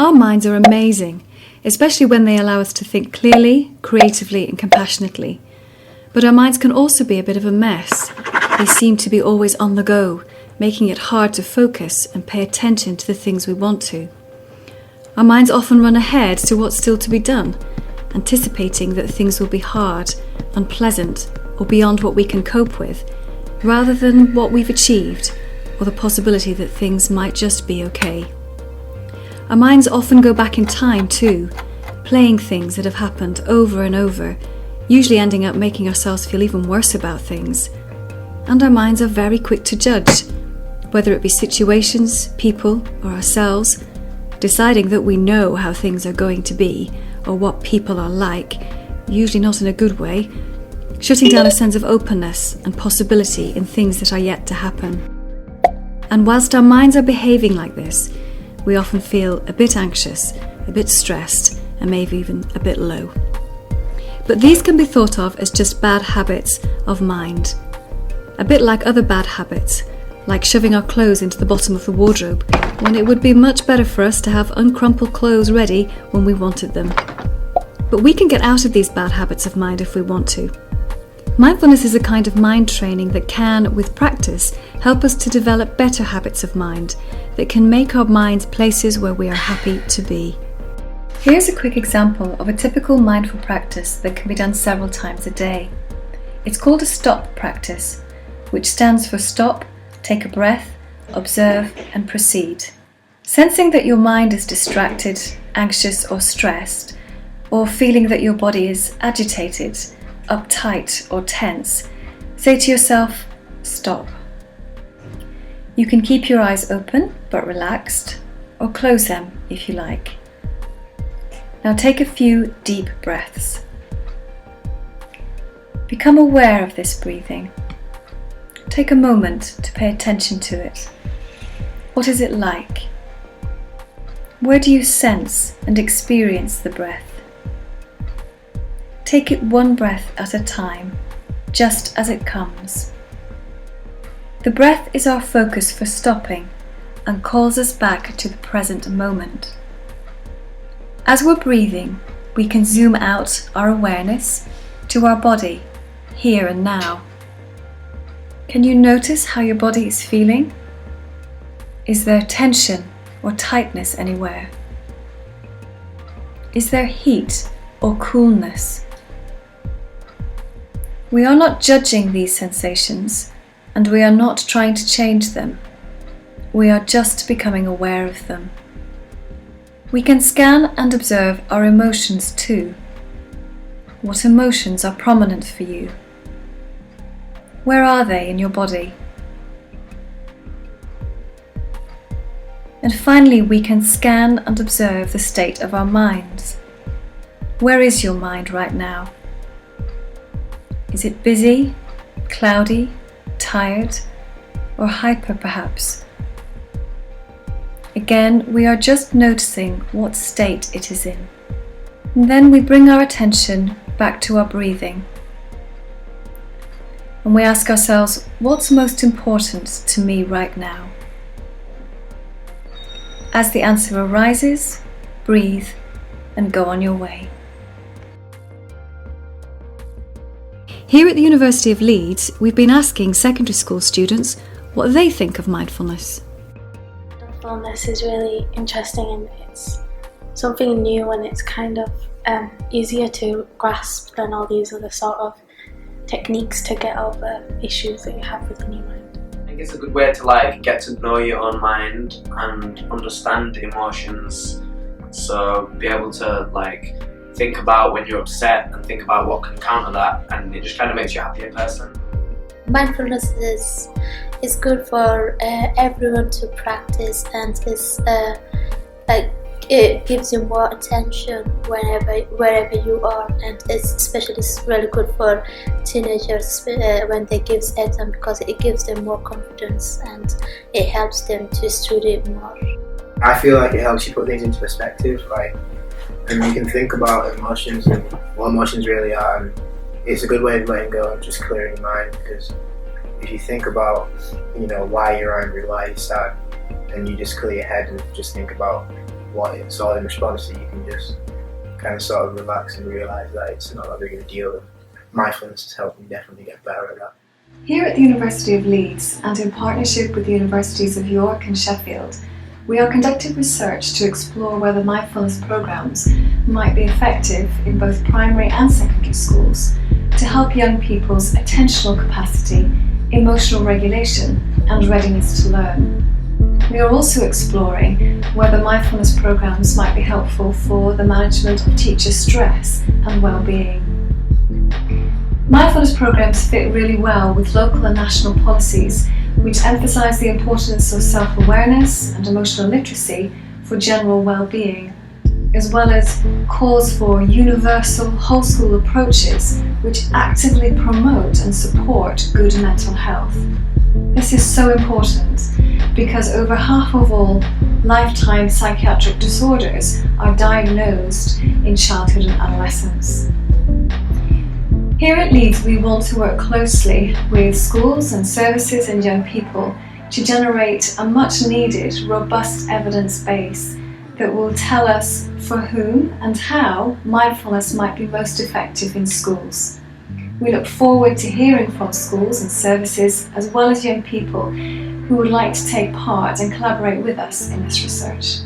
Our minds are amazing, especially when they allow us to think clearly, creatively and compassionately. But our minds can also be a bit of a mess. They seem to be always on the go, making it hard to focus and pay attention to the things we want to. Our minds often run ahead to what's still to be done, anticipating that things will be hard, unpleasant, or beyond what we can cope with, rather than what we've achieved, or the possibility that things might just be okay. Our minds often go back in time too, playing things that have happened over and over, usually ending up making ourselves feel even worse about things. And our minds are very quick to judge, whether it be situations, people, or ourselves, deciding that we know how things are going to be, or what people are like, usually not in a good way, shutting down a sense of openness and possibility in things that are yet to happen. And whilst our minds are behaving like this, we often feel a bit anxious, a bit stressed, and maybe even a bit low. But these can be thought of as just bad habits of mind. A bit like other bad habits, like shoving our clothes into the bottom of the wardrobe, when it would be much better for us to have uncrumpled clothes ready when we wanted them. But we can get out of these bad habits of mind if we want to. Mindfulness is a kind of mind training that can, with practice, help us to develop better habits of mind that can make our minds places where we are happy to be. Here's a quick example of a typical mindful practice that can be done several times a day. It's called a stop practice, which stands for stop, take a breath, observe and proceed. Sensing that your mind is distracted, anxious or stressed, or feeling that your body is agitated, uptight or tense, say to yourself, stop. You can keep your eyes open but relaxed, or close them if you like. Now take a few deep breaths. Become aware of this breathing. Take a moment to pay attention to it. What is it like? Where do you sense and experience the breath? Take it one breath at a time, just as it comes. The breath is our focus for stopping and calls us back to the present moment. As we're breathing, we can zoom out our awareness to our body, here and now. Can you notice how your body is feeling? Is there tension or tightness anywhere? Is there heat or coolness? We are not judging these sensations, and we are not trying to change them. We are just becoming aware of them. We can scan and observe our emotions too. What emotions are prominent for you? Where are they in your body? And finally, we can scan and observe the state of our minds. Where is your mind right now? Is it busy, cloudy, tired, or hyper perhaps? Again, we are just noticing what state it is in. And then we bring our attention back to our breathing. And we ask ourselves, what's most important to me right now? As the answer arises, breathe and go on your way. Here at the University of Leeds, we've been asking secondary school students what they think of mindfulness. Mindfulness is really interesting and it's something new and it's kind of easier to grasp than all these other sort of techniques to get over issues that you have within your mind. I think it's a good way to get to know your own mind and understand emotions, so be able to think about when you're upset and think about what can counter that, and it just kind of makes you a happier person. Mindfulness is good for everyone to practice, and it gives you more attention wherever you are, and it's especially really good for teenagers when they give exam, because it gives them more confidence and it helps them to study more. I feel like it helps you put things into perspective, and you can think about emotions and what emotions really are, and it's a good way of letting go and just clearing your mind, because if you think about why you're angry, why you're sad, and you just clear your head and just think about what it's all in response to, you can just kind of sort of relax and realise that it's not that big of a deal. And mindfulness has helped me definitely get better at that. Here at the University of Leeds, and in partnership with the Universities of York and Sheffield, we are conducting research to explore whether mindfulness programs might be effective in both primary and secondary schools to help young people's attentional capacity, emotional regulation, and readiness to learn. We are also exploring whether mindfulness programs might be helpful for the management of teacher stress and well-being. Mindfulness programs fit really well with local and national policies which emphasise the importance of self-awareness and emotional literacy for general well-being, as well as calls for universal whole school approaches which actively promote and support good mental health. This is so important because over half of all lifetime psychiatric disorders are diagnosed in childhood and adolescence. Here at Leeds, we want to work closely with schools and services and young people to generate a much needed, robust evidence base that will tell us for whom and how mindfulness might be most effective in schools. We look forward to hearing from schools and services as well as young people who would like to take part and collaborate with us in this research.